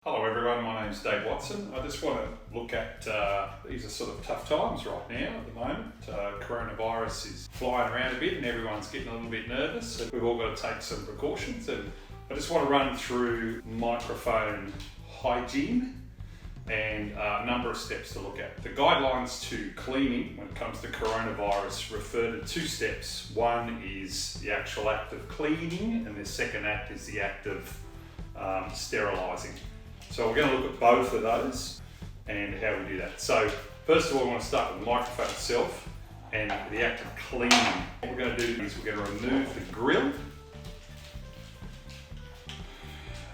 Hello everyone, my name's Dave Watson. I just want to look at, these are sort of tough times right now at the moment. Coronavirus is flying around a bit and everyone's getting a little bit nervous. So we've all got to take some precautions, and I just want to run through microphone hygiene and a number of steps to look at. The guidelines to cleaning when it comes to coronavirus refer to two steps. One is the actual act of cleaning, and the second act is the act of sterilising. So we're going to look at both of those and how we do that. So first of all, we want to start with the microphone itself and the act of cleaning. What we're going to do is we're going to remove the grill, and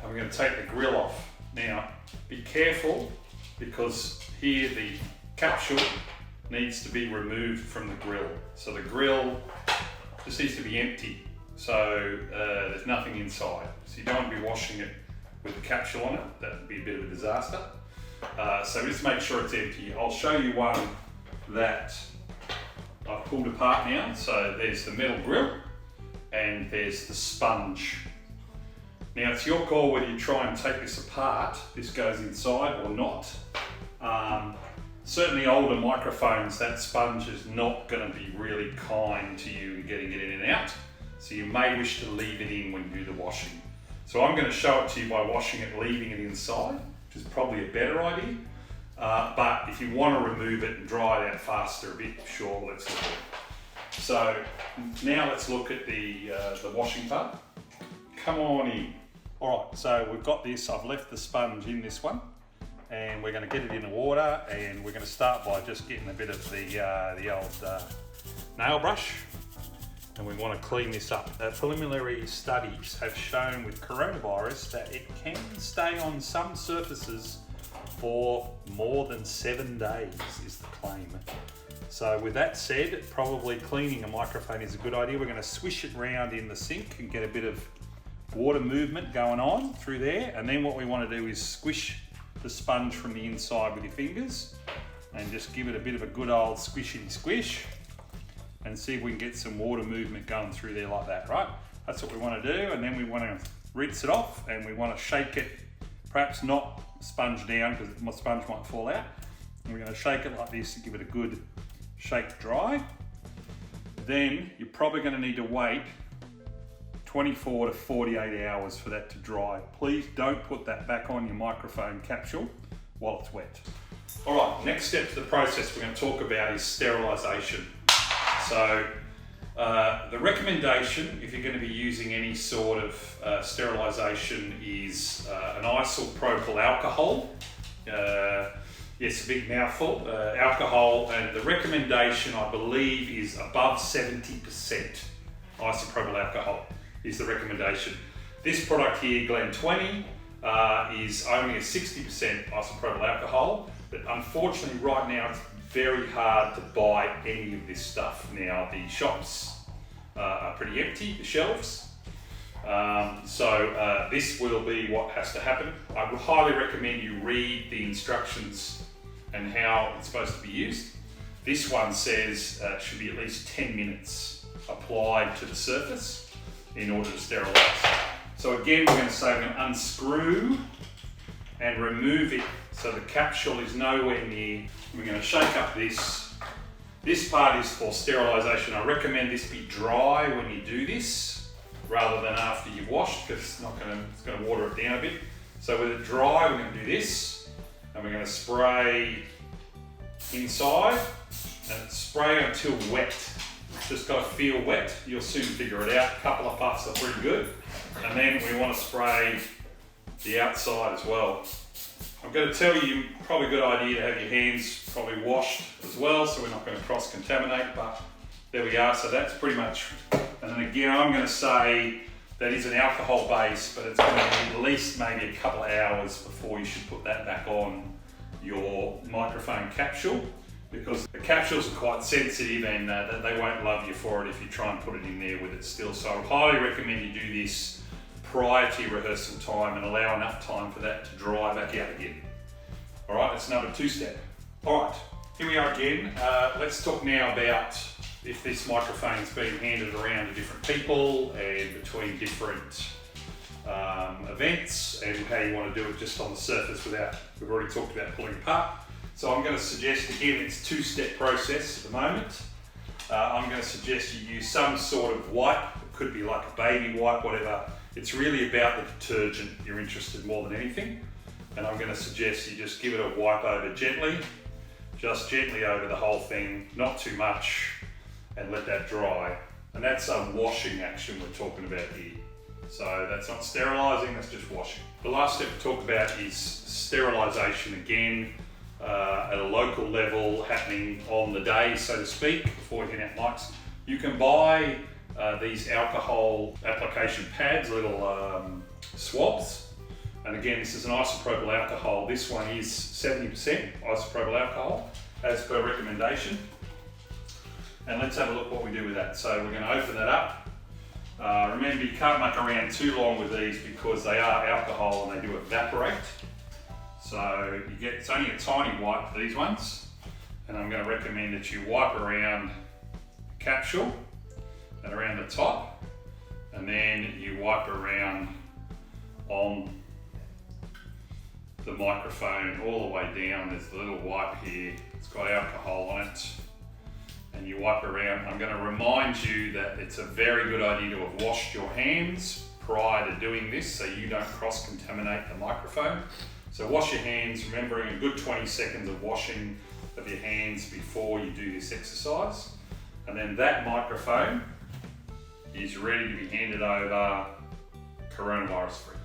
we're going to take the grill off. Now, be careful, because here the capsule needs to be removed from the grill. So the grill just needs to be empty, so there's nothing inside. So you don't want to be washing it with the capsule on it. That would be a bit of a disaster. So just make sure it's empty. I'll show you one that I've pulled apart now. So there's the metal grill and there's the sponge. Now it's your call whether you try and take this apart, this goes inside or not. Certainly older microphones, that sponge is not going to be really kind to you in getting it in and out. So you may wish to leave it in when you do the washing. So I'm going to show it to you by washing it, leaving it inside, which is probably a better idea. But if you want to remove it and dry it out faster a bit, sure, let's look at it. So now let's look at the washing part. Come on in. All right, so we've got this. I've left the sponge in this one, and we're going to get it in the water, and we're going to start by just getting a bit of the old nail brush. And we want to clean this up. Preliminary studies have shown with coronavirus that it can stay on some surfaces for more than 7 days, is the claim. So with that said, probably cleaning a microphone is a good idea. We're going to swish it round in the sink and get a bit of water movement going on through there. And then what we want to do is squish the sponge from the inside with your fingers and just give it a bit of a good old squishity squish, and see if we can get some water movement going through there like that, right? That's what we want to do, and then we want to rinse it off, and we want to shake it, perhaps not sponge down because my sponge might fall out. And we're going to shake it like this to give it a good shake dry. Then you're probably going to need to wait 24 to 48 hours for that to dry. Please don't put that back on your microphone capsule while it's wet. All right, next step to the process we're going to talk about is sterilisation. So the recommendation, if you're going to be using any sort of sterilisation, is an isopropyl alcohol. Yes, a big mouthful, alcohol, and the recommendation, I believe, is above 70% isopropyl alcohol is the recommendation. This product here, Glen 20, is only a 60% isopropyl alcohol, but unfortunately right now it's very hard to buy any of this stuff. Now the shops are pretty empty, the shelves. So this will be what has to happen. I would highly recommend you read the instructions and how it's supposed to be used. This one says it should be at least 10 minutes applied to the surface in order to sterilise. So again, we're going to say we're going to unscrew and remove it so the capsule is nowhere near. We're going to shake up this. This part is for sterilisation. I recommend this be dry when you do this rather than after you've washed, because it's going to water it down a bit. So with it dry, we're going to do this, and we're going to spray inside and spray until wet. It's just got to feel wet. You'll soon figure it out. A couple of puffs are pretty good. And then we want to spray the outside as well. I'm going to tell you, probably a good idea to have your hands probably washed as well, so we're not going to cross-contaminate, but there we are. So that's pretty much, and then again, I'm going to say that is an alcohol base, but it's going to be at least maybe a couple of hours before you should put that back on your microphone capsule, because the capsules are quite sensitive and they won't love you for it if you try and put it in there with it still. So I highly recommend you do this prior to your rehearsal time and allow enough time for that to dry back out again. All right, that's number 2 step. All right, here we are again. Let's talk now about if this microphone's being handed around to different people and between different events, and how you want to do it just on the surface without, we've already talked about pulling apart. So I'm going to suggest, again, it's a two-step process at the moment. I'm going to suggest you use some sort of wipe. It could be like a baby wipe, whatever. It's really about the detergent you're interested in more than anything. And I'm going to suggest you just give it a wipe over gently, just gently over the whole thing, not too much, and let that dry. And that's a washing action we're talking about here. So that's not sterilising, that's just washing. The last step to talk about is sterilisation, again, at a local level, happening on the day, so to speak, before we get out mics. You can buy these alcohol application pads, little swabs. And again, this is an isopropyl alcohol. This one is 70% isopropyl alcohol, as per recommendation. And let's have a look what we do with that. So we're going to open that up. Remember, you can't muck around too long with these because they are alcohol and they do evaporate. So you get, it's only a tiny wipe for these ones. And I'm going to recommend that you wipe around the capsule and around the top. And then you wipe around on the microphone all the way down. There's a little wipe here. It's got alcohol on it. And you wipe around. I'm going to remind you that it's a very good idea to have washed your hands prior to doing this so you don't cross-contaminate the microphone. So wash your hands, remembering a good 20 seconds of washing of your hands before you do this exercise. And then that microphone is ready to be handed over coronavirus free.